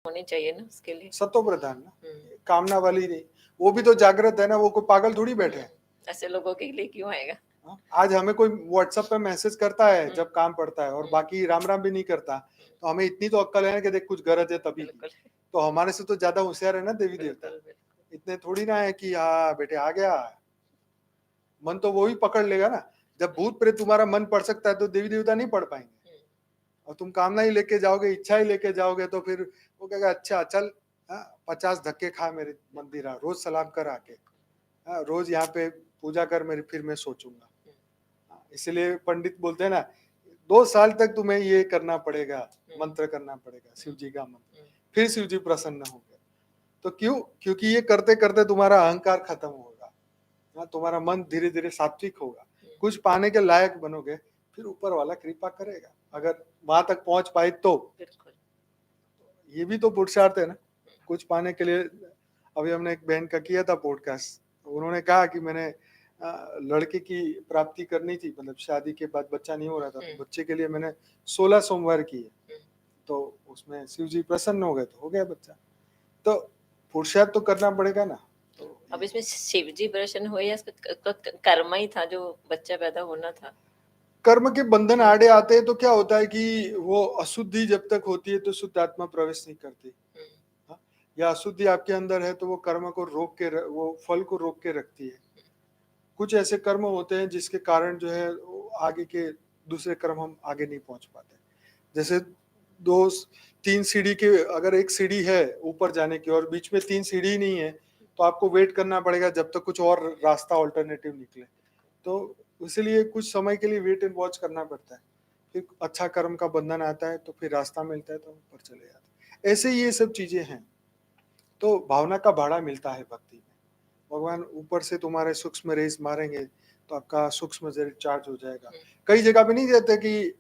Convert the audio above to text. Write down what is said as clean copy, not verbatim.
होनी चाहिए ना उसके लिए। सतो प्रधान ना, कामना वाली नहीं, वो भी तो जागृत है ना, वो कोई पागल थोड़ी बैठे हैं। ऐसे लोगों के लिए क्यों आएगा? आज हमें कोई व्हाट्सएप पे मैसेज करता है जब काम पड़ता है और बाकी राम राम भी नहीं करता, तो हमें इतनी तो अक्ल है ना कि देख कुछ गरज है तभी। तो हमारे से तो ज्यादा होशियार है ना देवी देवता, इतने थोड़ी ना है कि हाँ बेटे आ गया, मन तो वो ही पकड़ लेगा ना। जब भूत प्रेत तुम्हारा मन पढ़ सकता है तो देवी देवता नहीं पढ़ पाएंगे। और तुम कामना ही लेके जाओगे, इच्छा ही लेके जाओगे, तो फिर वो कहेगा अच्छा चल 50 धक्के खा मेरे मंदिर, रोज सलाम कर आके, रोज यहाँ पे पूजा कर मेरी, फिर मैं सोचूंगा। इसलिए पंडित बोलते हैं ना 2 साल तक तुम्हें ये करना पड़ेगा, मंत्र करना पड़ेगा शिव जी का मंत्र, फिर शिव जी प्रसन्न होंगे। तो क्यों? क्योंकि ये करते करते तुम्हारा अहंकार खत्म होगा, तुम्हारा मन धीरे धीरे सात्विक होगा, कुछ पाने के लायक बनोगे, फिर ऊपर वाला कृपा करेगा, अगर वहां तक पहुंच पाए तो। ये भी तो पुरुषार्थ है ना, कुछ पाने के लिए। अभी हमने एक बहन का किया था पॉडकास्ट, उन्होंने कहा कि मैंने लड़के की प्राप्ति करनी थी, मतलब शादी के बाद बच्चा नहीं हो रहा था, तो बच्चे के लिए मैंने 16 सोमवार किए, तो उसमें शिव जी प्रसन्न हो गए, तो हो गया बच्चा। तो पुरुषार्थ तो करना पड़ेगा ना। तो अब इसमें शिव जी प्रसन्न हुए या कर्म ही था जो बच्चा पैदा होना था? कर्म के बंधन आड़े आते हैं तो क्या होता है कि वो अशुद्धि जब तक होती है तो शुद्ध आत्मा प्रवेश नहीं करती, या अशुद्धि आपके अंदर है तो वो कर्म को रोक के, वो फल को रोक के रखती है। कुछ ऐसे कर्म होते हैं जिसके कारण जो है आगे के दूसरे कर्म हम आगे नहीं पहुंच पाते। जैसे 2-3 सीढ़ी के, अगर एक सीढ़ी है ऊपर जाने की और बीच में 3 सीढ़ी नहीं है, तो आपको वेट करना पड़ेगा जब तक कुछ और रास्ता ऑल्टरनेटिव निकले। तो इसलिए कुछ समय के लिए वेट एंड वॉच करना पड़ता है, फिर अच्छा कर्म का बंधन आता है तो फिर रास्ता मिलता है तो ऊपर चले जाते हैं। ऐसे ही ये सब चीजें हैं। तो भावना का भाड़ा मिलता है भक्ति में, भगवान ऊपर से तुम्हारे सूक्ष्म रेस मारेंगे तो आपका सूक्ष्म शरीर चार्ज हो जाएगा। कई जगह पे नहीं देते कि